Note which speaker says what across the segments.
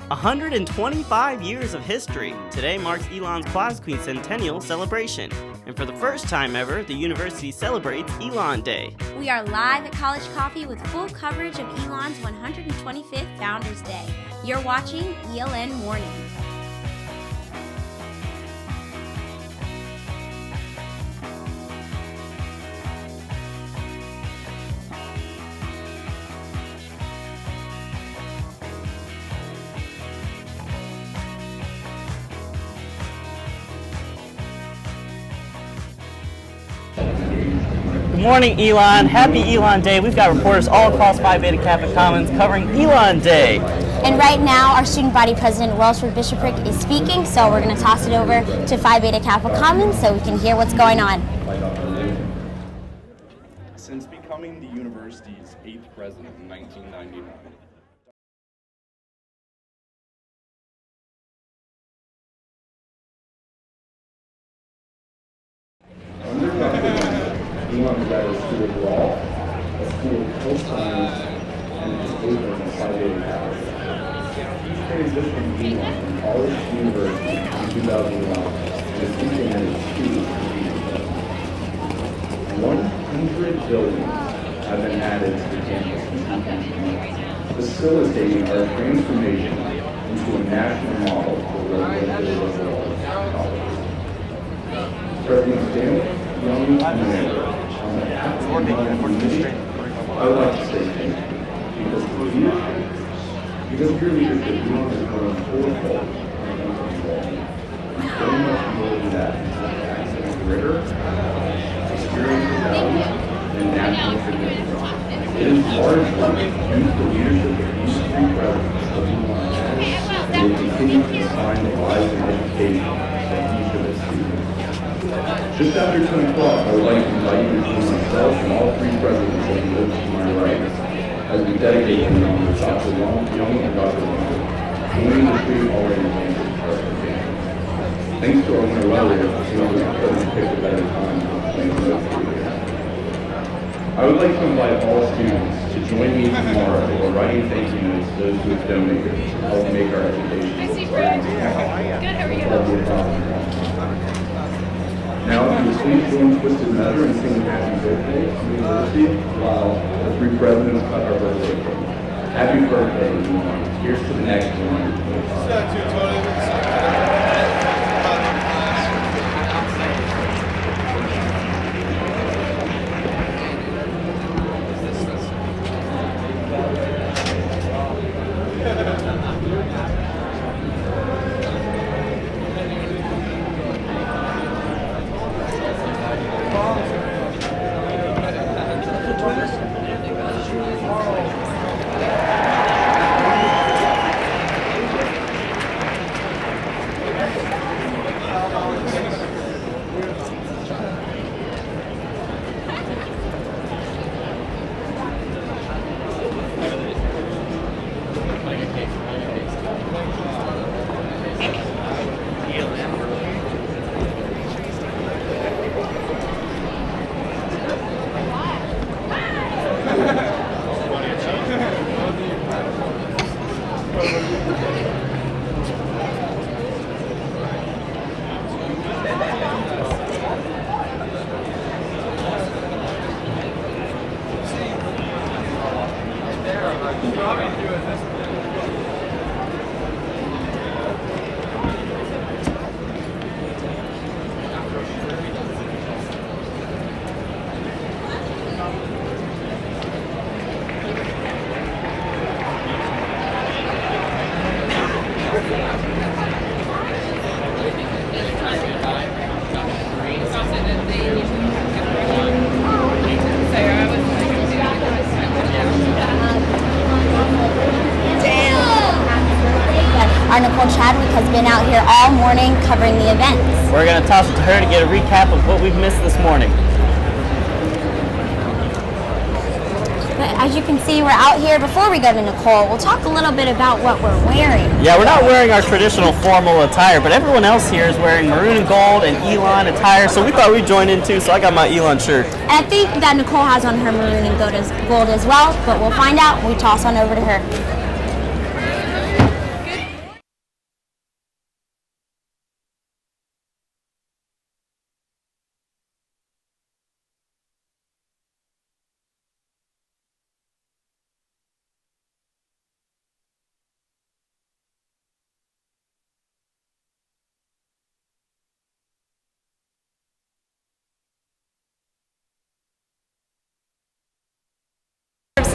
Speaker 1: 125 years of history. Today marks Elon's quincentennial celebration. And for the first time ever, the university celebrates Elon Day.
Speaker 2: We are live at College Coffee with full coverage of Elon's 125th Founders Day. You're watching ELN Morning.
Speaker 1: Good morning, Elon. Happy Elon Day. We've got reporters all across Phi Beta Kappa Commons covering Elon Day.
Speaker 2: And right now, our student body president, Wellsford Bishopric, is speaking, so we're going to toss it over to Phi Beta Kappa Commons so we can hear what's going on.
Speaker 3: Since becoming the university's 8th president in 1999,
Speaker 4: Elon led a school of law, a school of health science, and his paper in Phi Beta Kappa. He transitioned Elon from college to university in 2011 and is implemented two of 100 buildings have been added to the campus in 2021, facilitating our transformation into a national model for residential liberal colleges. President Stanley, Young, and Mayor, on behalf of the community, I would like to say thank you because of your leadership, Elon has grown fourfold when it comes to involvement. Very much more than that, academic rigor, experience and value, and national significance. It is largely due to the leadership of these three presidents that Elon has, and will continue to define the lives and education of each of its students. Just after 10 o'clock, I would like to invite you to join myself and all three presidents that you live to my right as we dedicate them to Dr. Young and Dr. Long, joining the tree already planted for our campus. Thanks to our winner Larry, who couldn't pick a better time to explain those three. I would like to invite all students to join me tomorrow for writing thank you notes to those who have donated to help make our education.
Speaker 5: I see Brooke. Good, how are you?
Speaker 4: Now, if you would please join Twisted Measure and sing Happy Birthday to the University while the three presidents cut our birthday cake. Happy birthday, everyone. Here's to the next one.
Speaker 2: Our Nicole Chadwick has been out here all morning covering the events.
Speaker 1: We're going to toss it to her to get a recap of what we've missed this morning.
Speaker 2: But as you can see, we're out here. Before we go to Nicole, we'll talk a little bit about what we're wearing.
Speaker 1: Yeah, we're not wearing our traditional formal attire, but everyone else here is wearing maroon and gold and Elon attire, so we thought we'd join in too, so I got my Elon shirt.
Speaker 2: And I think that Nicole has on her maroon and gold as well, but we'll find out when we toss on over to her.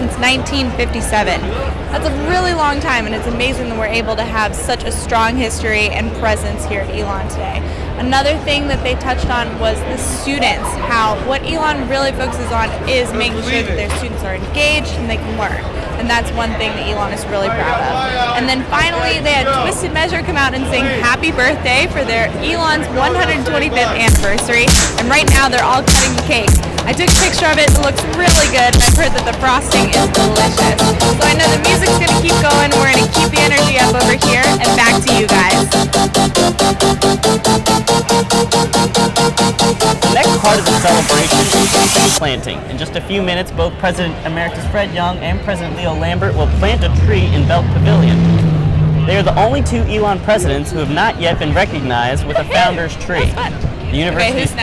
Speaker 6: since 1957. That's a really long time, and it's amazing that we're able to have such a strong history and presence here at Elon today. Another thing that they touched on was the students, how what Elon really focuses on is making sure that their students are engaged and they can learn. And that's one thing that Elon is really proud of. And then finally, they had Twisted Measure come out and sing happy birthday for their Elon's 125th anniversary. And right now, they're all cutting the cake. I took a picture of it. It looks really good. And I've heard that the frosting is delicious. So I know the music's going to keep going. We're going to keep the energy up over here. And back to you guys.
Speaker 1: The next part of the celebration is tree planting. In just a few minutes, both President Emeritus Fred Young and President Leo Lambert will plant a tree in Belk Pavilion. They are the only two Elon presidents who have not yet been recognized with a founder's tree. The university.
Speaker 6: Okay,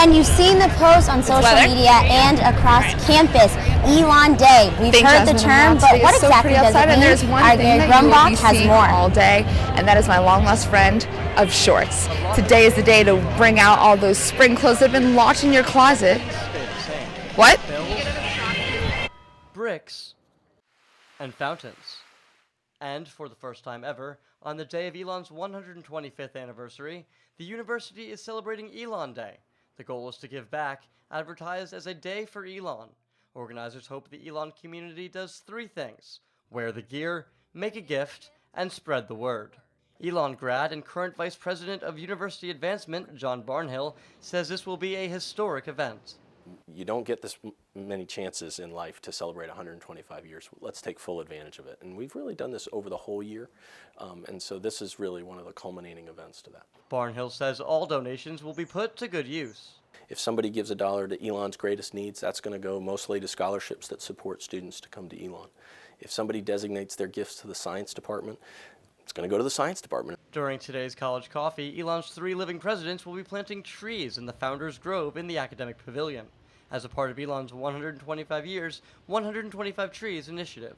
Speaker 2: And you've seen the posts on social media and across campus. Elon Day. We've heard the term, but what exactly does it mean?
Speaker 7: There's one
Speaker 2: Our
Speaker 7: thing
Speaker 2: Gary
Speaker 7: that you will
Speaker 2: Grumbach
Speaker 7: be
Speaker 2: has
Speaker 7: seeing
Speaker 2: more.
Speaker 7: all day, and that is my long-lost friend of shorts. Today is the day to bring out all those spring clothes that have been locked in your closet. What?
Speaker 8: Bricks and fountains. And for the first time ever, on the day of Elon's 125th anniversary, the university is celebrating Elon Day. The goal is to give back, advertised as a day for Elon. Organizers hope the Elon community does three things: wear the gear, make a gift, and spread the word. Elon grad and current Vice President of University Advancement, John Barnhill, says this will be a historic event.
Speaker 9: You don't get this many chances in life to celebrate 125 years. Let's take full advantage of it. And we've really done this over the whole year. And so this is really one of the culminating events to that.
Speaker 8: Barnhill says all donations will be put to good use.
Speaker 9: If somebody gives $1 to Elon's greatest needs, that's going to go mostly to scholarships that support students to come to Elon. If somebody designates their gifts to the science department, it's going to go to the science department.
Speaker 8: During today's college coffee, Elon's 3 living presidents will be planting trees in the Founders Grove in the academic pavilion, as a part of Elon's 125 years, 125 Trees initiative.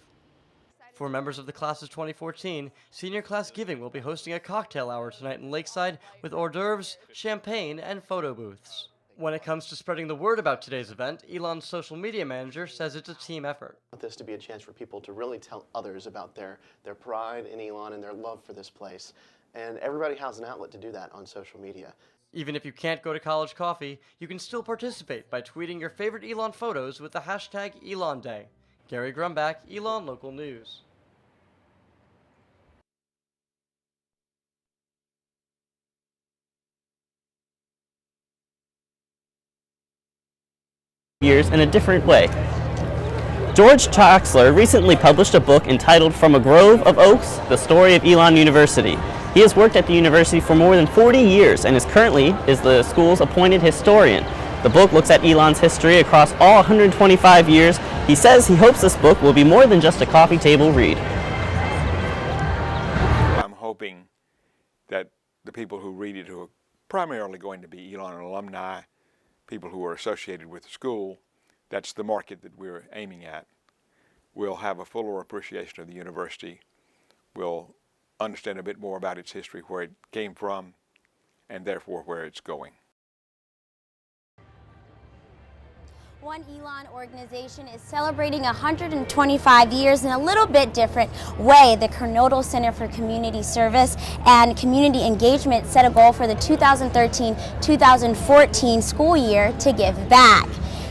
Speaker 8: For members of the class of 2014, Senior Class Giving will be hosting a cocktail hour tonight in Lakeside with hors d'oeuvres, champagne, and photo booths. When it comes to spreading the word about today's event, Elon's social media manager says it's a team effort.
Speaker 10: I want this to be a chance for people to really tell others about their pride in Elon and their love for this place. And everybody has an outlet to do that on social media.
Speaker 8: Even if you can't go to college coffee, you can still participate by tweeting your favorite Elon photos with the hashtag Elon Day. Gary Grumbach, Elon Local News.
Speaker 1: Years in a different way. George Troxler recently published a book entitled From a Grove of Oaks, The Story of Elon University. He has worked at the university for more than 40 years and is currently the school's appointed historian. The book looks at Elon's history across all 125 years. He says he hopes this book will be more than just a coffee table read.
Speaker 11: I'm hoping that the people who read it, who are primarily going to be Elon alumni, people who are associated with the school, that's the market that we're aiming at, will have a fuller appreciation of the university, will understand a bit more about its history, where it came from, and therefore where it's going.
Speaker 2: One Elon organization is celebrating 125 years in a little bit different way. The Kernodle Center for Community Service and Community Engagement set a goal for the 2013-2014 school year to give back.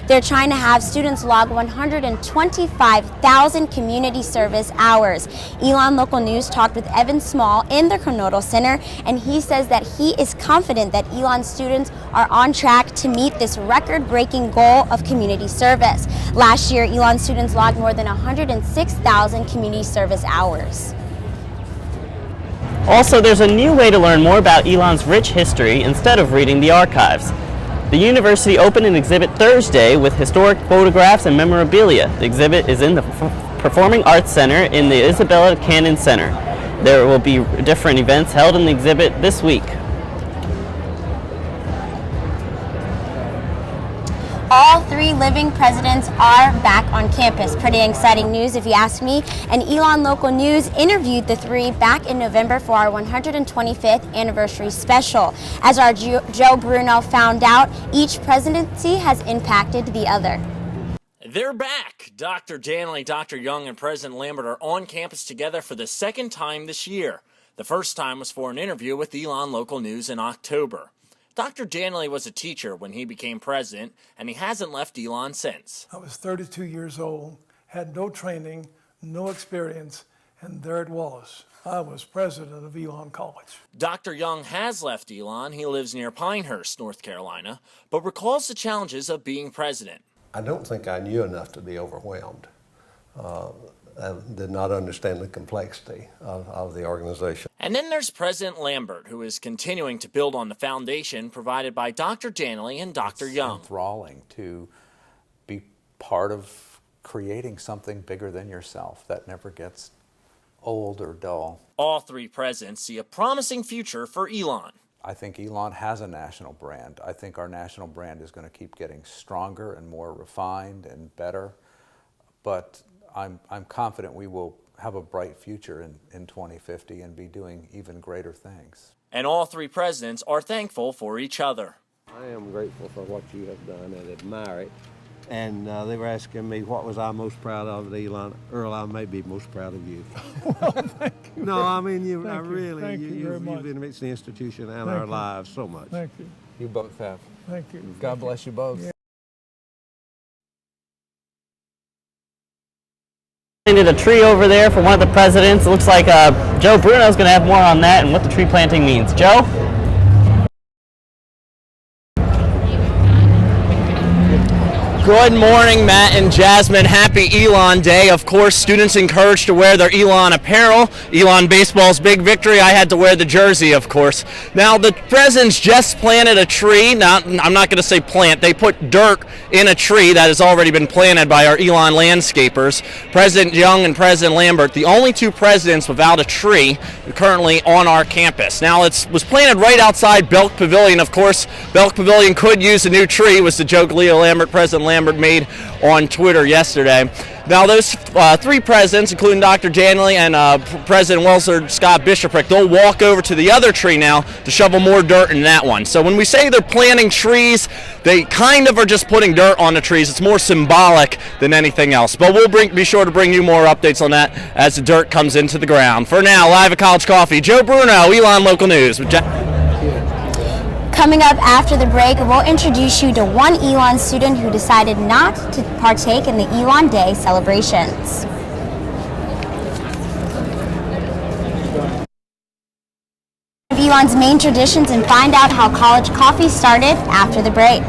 Speaker 2: They're trying to have students log 125,000 community service hours. Elon Local News talked with Evan Small in the Kernodle Center, and he says that he is confident that Elon students are on track to meet this record-breaking goal of community service. Last year, Elon students logged more than 106,000 community service hours.
Speaker 1: Also, there's a new way to learn more about Elon's rich history instead of reading the archives. The university opened an exhibit Thursday with historic photographs and memorabilia. The exhibit is in the Performing Arts Center in the Isabella Cannon Center. There will be different events held in the exhibit this week.
Speaker 2: all 3 living presidents are back on campus. Pretty exciting news if you ask me. And Elon Local News interviewed the 3 back in November for our 125th anniversary special. As our Joe Bruno found out, each presidency has impacted the other.
Speaker 12: They're back! Dr. Danley, Dr. Young, and President Lambert are on campus together for the second time this year. The first time was for an interview with Elon Local News in October. Dr. Danley was a teacher when he became president, and he hasn't left Elon since.
Speaker 13: I was 32 years old, had no training, no experience, and there at Wallace, I was president of Elon College.
Speaker 12: Dr. Young has left Elon. He lives near Pinehurst, North Carolina, but recalls the challenges of being president.
Speaker 14: I don't think I knew enough to be overwhelmed. I did not understand the complexity of the organization.
Speaker 12: And then there's President Lambert, who is continuing to build on the foundation provided by Dr. Danley and Dr. Young.
Speaker 15: It's enthralling to be part of creating something bigger than yourself that never gets old or dull.
Speaker 12: All 3 presidents see a promising future for Elon.
Speaker 15: I think Elon has a national brand. I think our national brand is going to keep getting stronger and more refined and better. But I'm confident we will have a bright future in 2050 and be doing even greater things.
Speaker 12: And all 3 presidents are thankful for each other.
Speaker 16: I am grateful for what you have done and admire it. And they were asking me what was I most proud of, Elon. Earl, I may be most proud of you.
Speaker 13: Well, thank you.
Speaker 16: No, I mean, you've enriched the institution and our lives so much.
Speaker 13: Thank you.
Speaker 15: You both have.
Speaker 13: Thank you.
Speaker 15: God bless you both.
Speaker 13: Yeah.
Speaker 1: Planted a tree over there for one of the presidents. It looks like Joe Bruno's going to have more on that and what the tree planting means. Joe?
Speaker 12: Good morning, Matt and Jasmine. Happy Elon Day. Of course, students encouraged to wear their Elon apparel. Elon Baseball's big victory. I had to wear the jersey, of course. Now, the presidents just planted a tree. Now, I'm not going to say plant. They put dirt in a tree that has already been planted by our Elon landscapers. President Young and President Lambert, the only 2 presidents without a tree currently on our campus. Now, it was planted right outside Belk Pavilion, of course. Belk Pavilion could use a new tree, was the joke Leo Lambert, President Lambert made on Twitter yesterday. Now those 3 presidents, including Dr. Danley and President Welser Scott Bishoprick, they'll walk over to the other tree now to shovel more dirt in that one. So when we say they're planting trees, they kind of are just putting dirt on the trees. It's more symbolic than anything else. But we'll be sure to bring you more updates on that as the dirt comes into the ground. For now, live at College Coffee, Joe Bruno, Elon Local News.
Speaker 2: Coming up after the break, we'll introduce you to one Elon student who decided not to partake in the Elon Day celebrations. Elon's main traditions and find out how College Coffee started after the break.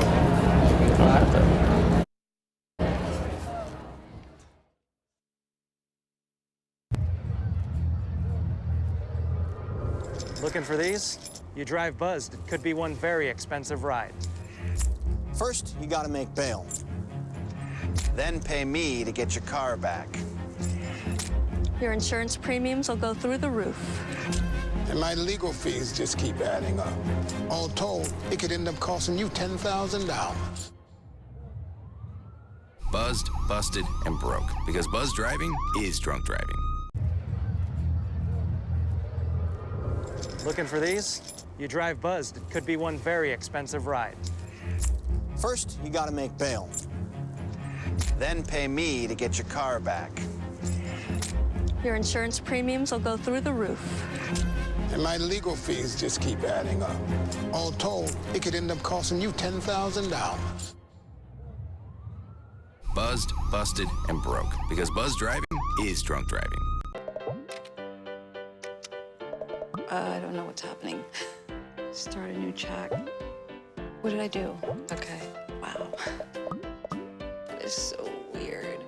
Speaker 17: Looking for these? You drive buzzed. It could be one very expensive ride.
Speaker 18: First, you gotta make bail. Then pay me to get your car back.
Speaker 19: Your insurance premiums will go through the roof.
Speaker 20: And my legal fees just keep adding up. All told, it could end up costing you $10,000.
Speaker 21: Buzzed, busted, and broke. Because buzz driving is drunk driving.
Speaker 17: Looking for these? You drive buzzed. It could be one very expensive ride.
Speaker 18: First, you gotta make bail. Then pay me to get your car back.
Speaker 19: Your insurance premiums will go through the roof.
Speaker 20: And my legal fees just keep adding up. All told, it could end up costing you $10,000.
Speaker 21: Buzzed, busted, and broke. Because buzz driving is drunk driving.
Speaker 22: I don't know what's happening. Start a new chat. What did I do? Okay. Wow. That is so weird.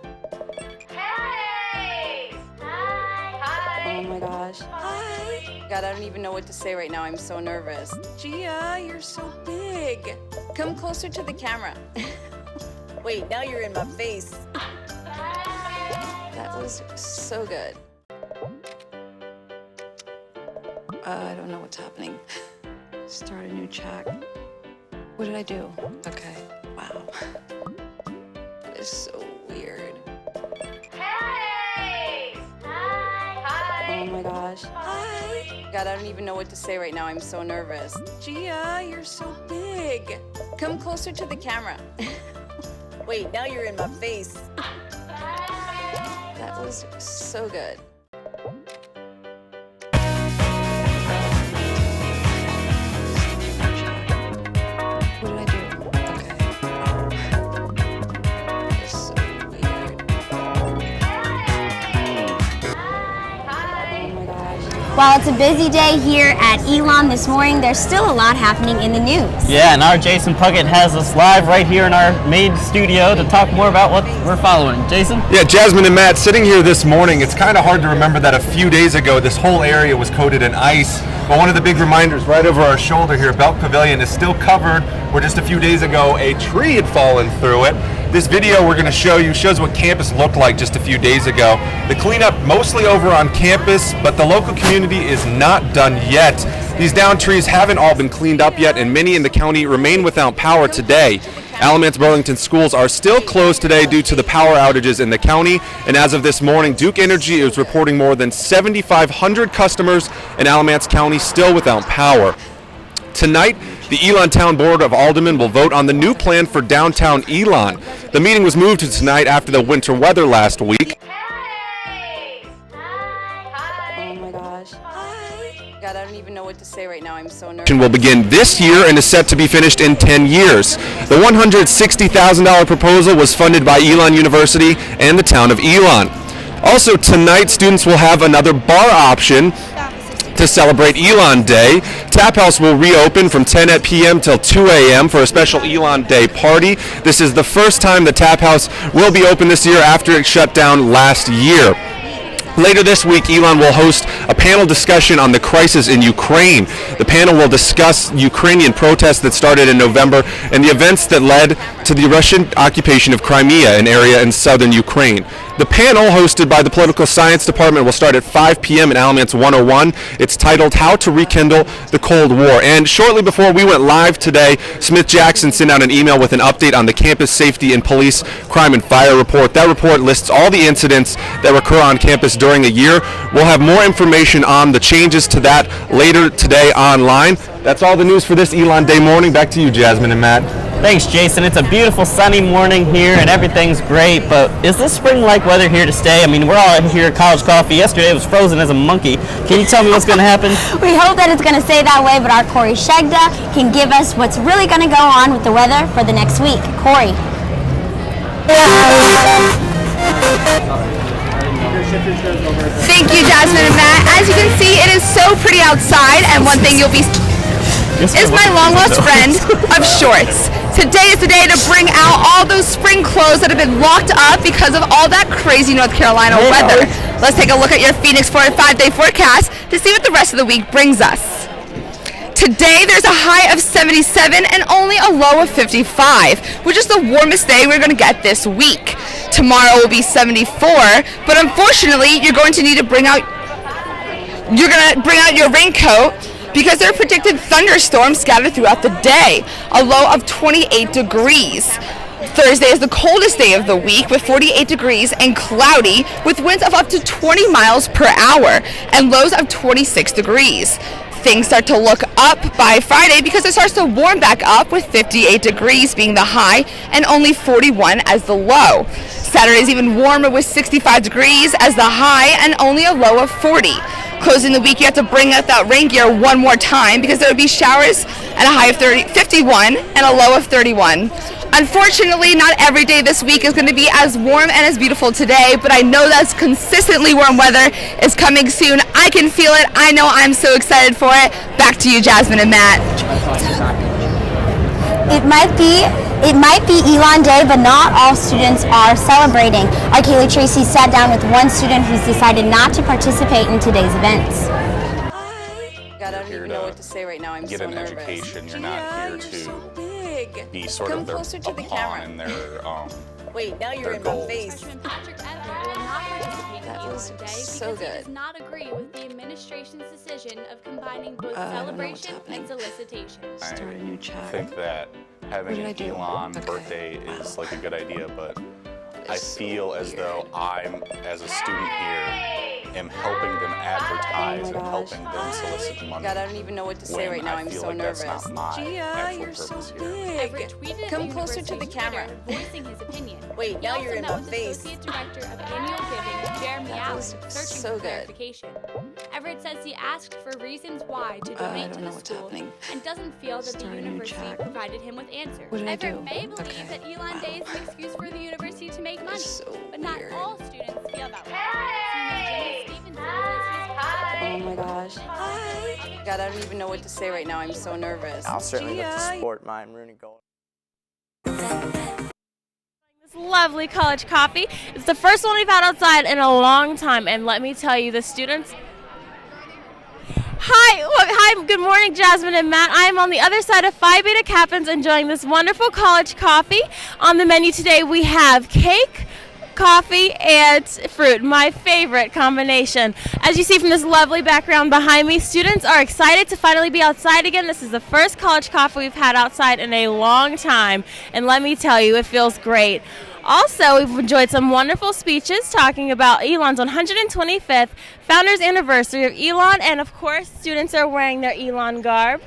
Speaker 23: Hey! Hi!
Speaker 22: Oh my gosh. Hi! God, I don't even know what to say right now. I'm so nervous. Gia, you're so big. Come closer to the camera. Wait, now you're in my face. That was so good. I don't know what's happening. Start a new chat. What did I do? Okay. Wow. That is so weird.
Speaker 23: Hey! Hi!
Speaker 22: Oh my gosh. Hi! God, I don't even know what to say right now. I'm so nervous. Gia, you're so big. Come closer to the camera. Wait, now you're in my face. That was so good. What did I do? Okay. It's so weird. Oh my gosh.
Speaker 2: While it's a busy day here at Elon this morning, there's still a lot happening in the news.
Speaker 1: Yeah, and our Jason Puckett has us live right here in our main studio to talk more about what we're following. Jason?
Speaker 3: Yeah, Jasmine and Matt, sitting here this morning, it's kind of hard to remember that a few days ago this whole area was coated in ice. But one of the big reminders right over our shoulder here, Belk Pavilion, is still covered, where just a few days ago a tree had fallen through it. This video we're going to show you shows what campus looked like just a few days ago. The cleanup mostly over on campus, but the local community is not done yet. These downed trees haven't all been cleaned up yet, and many in the county remain without power today. Alamance Burlington schools are still closed today due to the power outages in the county, and as of this morning, Duke Energy is reporting more than 7,500 customers in Alamance County still without power. Tonight, the Elon Town Board of Aldermen will vote on the new plan for downtown Elon. The meeting was moved to tonight after the winter weather last week.
Speaker 22: Oh my gosh. Hi. God, I don't even know what to say right now. I'm so nervous.
Speaker 3: Will begin this year and is set to be finished in 10 years. The $160,000 proposal was funded by Elon University and the town of Elon. Also tonight, students will have another bar option to celebrate Elon Day. Tap House will reopen from 10 p.m. till 2 a.m. for a special Elon Day party. This is the first time the Tap House will be open this year after it shut down last year. Later this week, Elon will host a panel discussion on the crisis in Ukraine. The panel will discuss Ukrainian protests that started in November and the events that led to the Russian occupation of Crimea, an area in southern Ukraine. The panel, hosted by the Political Science Department, will start at 5 p.m. in Alamance 101. It's titled How to Rekindle the Cold War. And shortly before we went live today, Smith Jackson sent out an email with an update on the Campus Safety and Police Crime and Fire Report. That report lists all the incidents that occur on campus during a year. We'll have more information on the changes to that later today online. That's all the news for this Elon Day morning. Back to you, Jasmine and Matt.
Speaker 1: Thanks, Jason. It's a beautiful sunny morning here and everything's great, but is this spring-like weather here to stay? I mean, we're all here at College Coffee. Yesterday it was frozen as a monkey. Can you tell me what's going to happen?
Speaker 2: We hope that it's going to stay that way, but our Corey Shegda can give us what's really going to go on with the weather for the next week. Corey.
Speaker 7: Thank you, Jasmine and Matt. As you can see, it is so pretty outside, and one thing you'll be is my long-lost friend of shorts. Today is the day to bring out all those spring clothes that have been locked up because of all that crazy North Carolina weather. Let's take a look at your Phoenix 5-day forecast to see what the rest of the week brings us. Today there's a high of 77 and only a low of 55, which is the warmest day we're going to get this week. Tomorrow will be 74, but unfortunately you're going to need to bring out your raincoat because there are predicted thunderstorms scattered throughout the day, a low of 28 degrees. Thursday is the coldest day of the week with 48 degrees and cloudy with winds of up to 20 miles per hour and lows of 26 degrees. Things start to look up by Friday because it starts to warm back up with 58 degrees being the high and only 41 as the low. Saturday is even warmer with 65 degrees as the high and only a low of 40. Closing the week, you have to bring out that rain gear one more time because there will be showers and a high of 51 and a low of 31. Unfortunately, not every day this week is going to be as warm and as beautiful today, but I know that consistently warm weather is coming soon. I can feel it. I know I'm so excited for it. Back to you, Jasmine and Matt.
Speaker 2: It might be Elon Day, but not all students are celebrating. Our Kaylee Tracy sat down with one student who's decided not to participate in today's events.
Speaker 22: God, I don't even know what to say right now. I'm so nervous.
Speaker 4: Get an education. You're not here to be sort
Speaker 22: Come
Speaker 4: of their
Speaker 22: closer to the camera.
Speaker 4: and their
Speaker 22: Wait, now you're
Speaker 4: their
Speaker 22: in my
Speaker 4: goals.
Speaker 22: face.
Speaker 23: That
Speaker 22: was so good.
Speaker 23: Does not agree with the administration's decision of combining both
Speaker 22: I don't know what's
Speaker 23: celebration
Speaker 22: happening.
Speaker 23: and solicitation.
Speaker 4: I think that having an Elon birthday is like a good idea, but I feel as though I'm, as a student here, am helping them advertise and helping them solicit money.
Speaker 22: God, I don't even know what to say right now. I'm so nervous.
Speaker 4: That's not my actual purpose here.
Speaker 22: Everett tweeted Come closer to the camera.
Speaker 23: Voicing his opinion.
Speaker 22: Wait, now you're in my
Speaker 23: with
Speaker 22: face.
Speaker 23: Associate Director of Annual Giving, Jeremy Allen, searching
Speaker 22: so
Speaker 23: for
Speaker 22: good.
Speaker 23: clarification. Everett says he asked for reasons why to donate to the school and doesn't feel that the university provided him with answers. Everett may believe that Elon Day is an excuse for the university to make money, but not all students feel that way. Senior Jimmy Stevenson says he's
Speaker 22: Oh my gosh. Hi. God, I don't even know what to say right now. I'm so nervous.
Speaker 5: I'll certainly look to support my Rooney goal.
Speaker 6: This lovely college coffee. It's the first one we've had outside in a long time, and let me tell you, the students. Hi, good morning, Jasmine and Matt. I am on the other side of Phi Beta Kappa's enjoying this wonderful college coffee. On the menu today, we have cake, coffee, and fruit, my favorite combination. As you see from this lovely background behind me, students are excited to finally be outside again. This is the first college coffee we've had outside in a long time, and let me tell you, it feels great. Also, we've enjoyed some wonderful speeches talking about Elon's 125th founder's anniversary of Elon, and of course, students are wearing their Elon garb.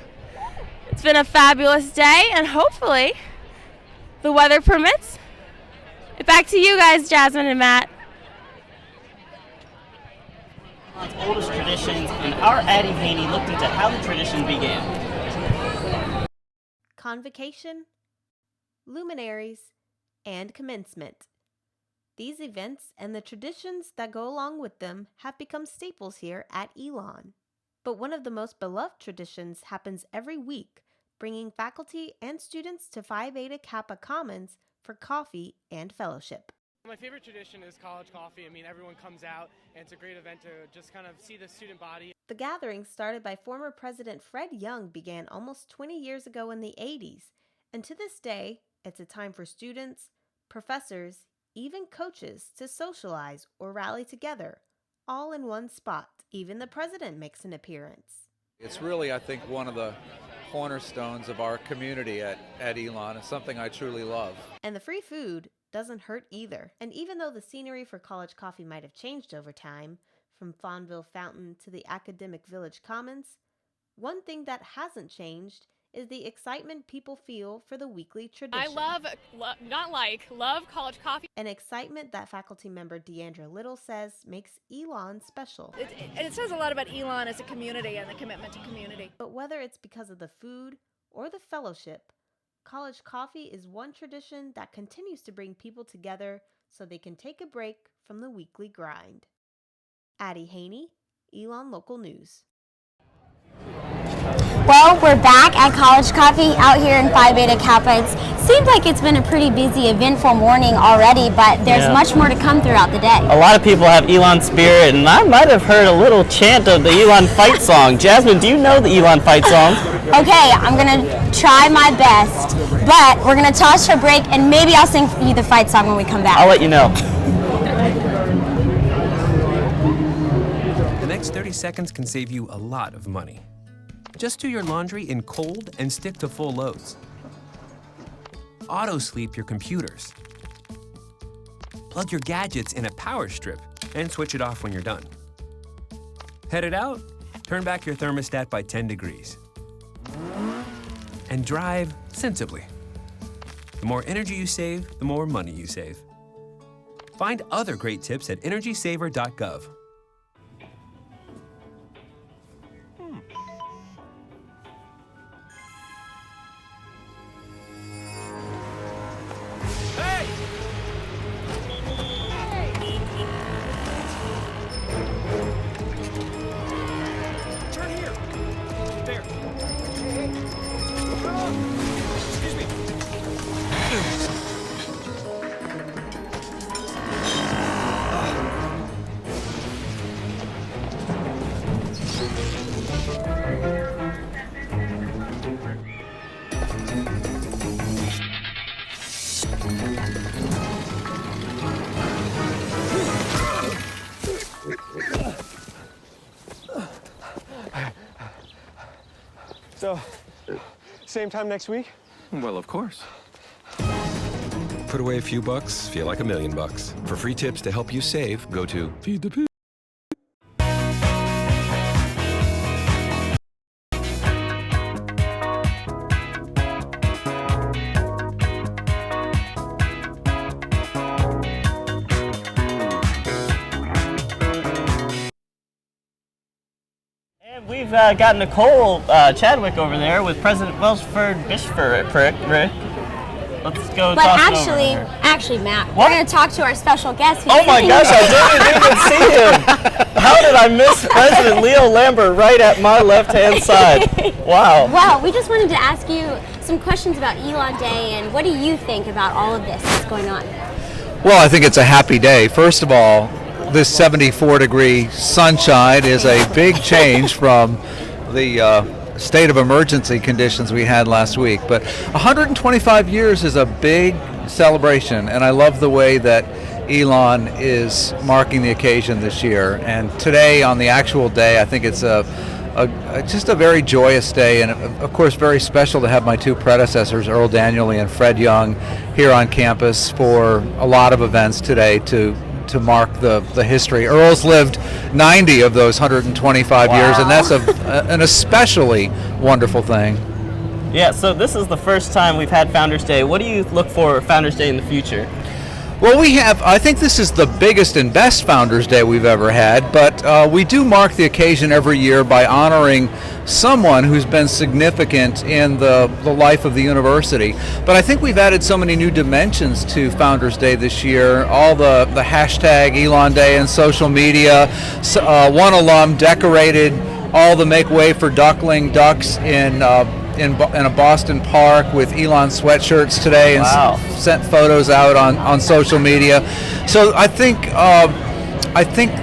Speaker 6: It's been a fabulous day, and hopefully the weather permits. Back to you guys, Jasmine and Matt.
Speaker 1: Elon's oldest traditions, and our Addie Haney looked into how the tradition began.
Speaker 9: Convocation, luminaries, and commencement. These events and the traditions that go along with them have become staples here at Elon. But one of the most beloved traditions happens every week, bringing faculty and students to Phi Beta Kappa Commons for coffee and fellowship.
Speaker 24: My favorite tradition is college coffee. I mean, everyone comes out, and it's a great event to just kind of see the student body.
Speaker 9: The gathering, started by former President Fred Young, began almost 20 years ago in the 80s, and to this day, it's a time for students, professors, even coaches to socialize or rally together, all in one spot. Even the president makes an appearance.
Speaker 15: It's really, I think, one of the cornerstones of our community at Elon. It's something I truly love.
Speaker 9: And the free food doesn't hurt either. And even though the scenery for college coffee might have changed over time, from Fonville Fountain to the Academic Village Commons, one thing that hasn't changed is the excitement people feel for the weekly tradition.
Speaker 6: I love college coffee.
Speaker 9: An excitement that faculty member Deandra Little says makes Elon special.
Speaker 25: It says a lot about Elon as a community and the commitment to community.
Speaker 9: But whether it's because of the food or the fellowship, college coffee is one tradition that continues to bring people together so they can take a break from the weekly grind. Addie Haney, Elon Local News.
Speaker 2: Well, we're back at College Coffee out here in Phi Beta Kappa. It seems like it's been a pretty busy, eventful morning already, but there's much more to come throughout the day.
Speaker 1: A lot of people have Elon spirit, and I might have heard a little chant of the Elon fight song. Jasmine, do you know the Elon fight song?
Speaker 2: Okay, I'm going to try my best, but we're going to toss for a break, and maybe I'll sing for you the fight song when we come back.
Speaker 1: I'll let you know.
Speaker 26: The next 30 seconds can save you a lot of money. Just do your laundry in cold and stick to full loads. Auto-sleep your computers. Plug your gadgets in a power strip and switch it off when you're done. Headed out? Turn back your thermostat by 10 degrees. And drive sensibly. The more energy you save, the more money you save. Find other great tips at energysaver.gov.
Speaker 27: So, same time next week?
Speaker 26: Well, of course. Put away a few bucks, feel like $1 million. For free tips to help you save, go to Feed the Pig.
Speaker 1: And we've got Nicole Chadwick over there with President Welsford Bishford. Let's go
Speaker 2: But
Speaker 1: talk
Speaker 2: actually, Matt,
Speaker 1: What?
Speaker 2: we're going to talk to our special guest. who's
Speaker 1: Oh my
Speaker 2: sitting
Speaker 1: gosh,
Speaker 2: here.
Speaker 1: I didn't even see him. How did I miss President Leo Lambert right at my left-hand side? Wow.
Speaker 2: Well, we just wanted to ask you some questions about Elon Day, and what do you think about all of this that's going on?
Speaker 15: Well, I think it's a happy day. First of all, this 74-degree sunshine is a big change from the state of emergency conditions we had last week. But 125 years is a big celebration, and I love the way that Elon is marking the occasion this year. And today, on the actual day, I think it's just a very joyous day, and of course very special to have my two predecessors, Earl Daniely and Fred Young, here on campus for a lot of events today to mark the history. Earl's lived 90 of those 125 years, and that's an especially wonderful thing.
Speaker 1: Yeah, so this is the first time we've had Founders Day. What do you look for Founders Day in the future?
Speaker 15: Well, I think this is the biggest and best Founders Day we've ever had, but we do mark the occasion every year by honoring someone who's been significant in the life of the university. But I think we've added so many new dimensions to Founders Day this year. All the hashtag Elon Day and social media. One alum decorated all the Make Way for Duckling ducks in a Boston park with Elon sweatshirts today, and sent photos out on social media. So I think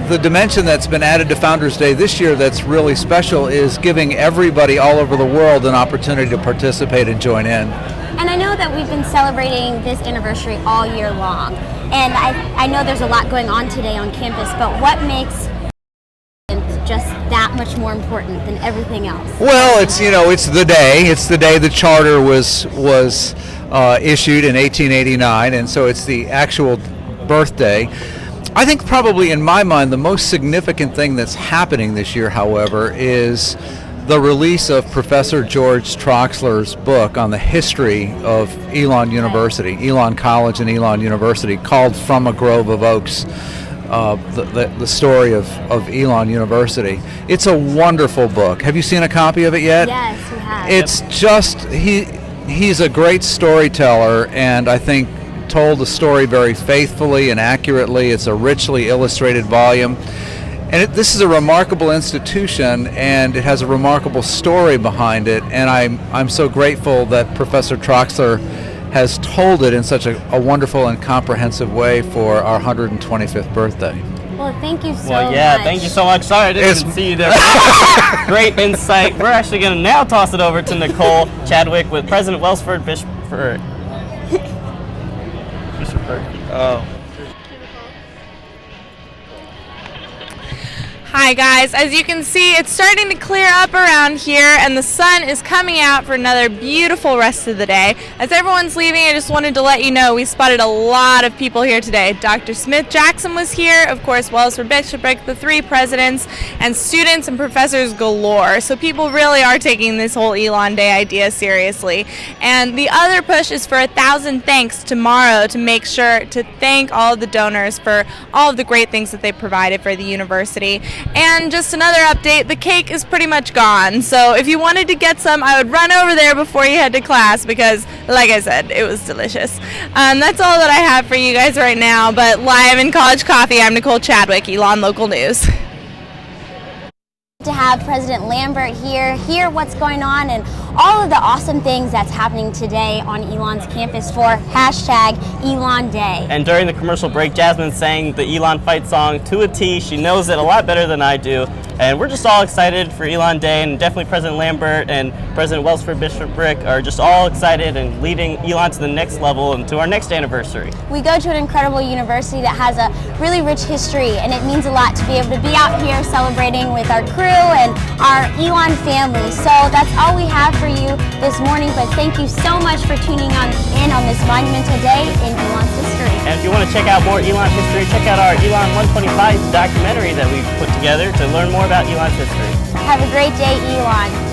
Speaker 15: the dimension that's been added to Founders Day this year that's really special is giving everybody all over the world an opportunity to participate and join in.
Speaker 2: And I know that we've been celebrating this anniversary all year long, and I know there's a lot going on today on campus, but what makes just that much more important than everything else?
Speaker 15: Well, it's the day. It's the day the charter was issued in 1889, and so it's the actual birthday. I think probably in my mind the most significant thing that's happening this year, however, is the release of Professor George Troxler's book on the history of Elon University, Elon College and Elon University, called From a Grove of Oaks. The story of Elon University. It's a wonderful book. Have you seen a copy of it yet?
Speaker 2: Yes, we have.
Speaker 15: It's just, he's a great storyteller, and I think told the story very faithfully and accurately. It's a richly illustrated volume. And this is a remarkable institution, and it has a remarkable story behind it, and I'm so grateful that Professor Troxler has told it in such a wonderful and comprehensive way for our 125th birthday.
Speaker 2: Well, thank you so much.
Speaker 1: Well, yeah, thank you so much. Sorry I didn't even see you there. Great insight. We're actually going to now toss it over to Nicole Chadwick with President Welsford Bishford.
Speaker 6: Oh. Hi guys, as you can see, it's starting to clear up around here and the sun is coming out for another beautiful rest of the day. As everyone's leaving, I just wanted to let you know we spotted a lot of people here today. Dr. Smith Jackson was here, of course, Welsford Bishop, the three presidents, and students and professors galore. So people really are taking this whole Elon Day idea seriously. And the other push is for 1,000 thanks tomorrow to make sure to thank all of the donors for all of the great things that they provided for the university. And just another update, the cake is pretty much gone. So if you wanted to get some, I would run over there before you head to class because, like I said, it was delicious. That's all that I have for you guys right now. But live in College Coffee, I'm Nicole Chadwick, Elon Local News.
Speaker 2: To have President Lambert here, hear what's going on and all of the awesome things that's happening today on Elon's campus for hashtag Elon Day.
Speaker 1: And during the commercial break, Jasmine sang the Elon fight song to a T. She knows it a lot better than I do. And we're just all excited for Elon Day, and definitely President Lambert and President Wellsford Bishopric are just all excited and leading Elon to the next level and to our next anniversary.
Speaker 2: We go to an incredible university that has a really rich history, and it means a lot to be able to be out here celebrating with our crew and our Elon family. So that's all we have for you this morning, but thank you so much for tuning in on this monumental day in Elon's history.
Speaker 1: And if you want to check out more Elon history, check out our Elon 125 documentary that we've put together to learn more about Elon's history.
Speaker 2: Have a great day, Elon.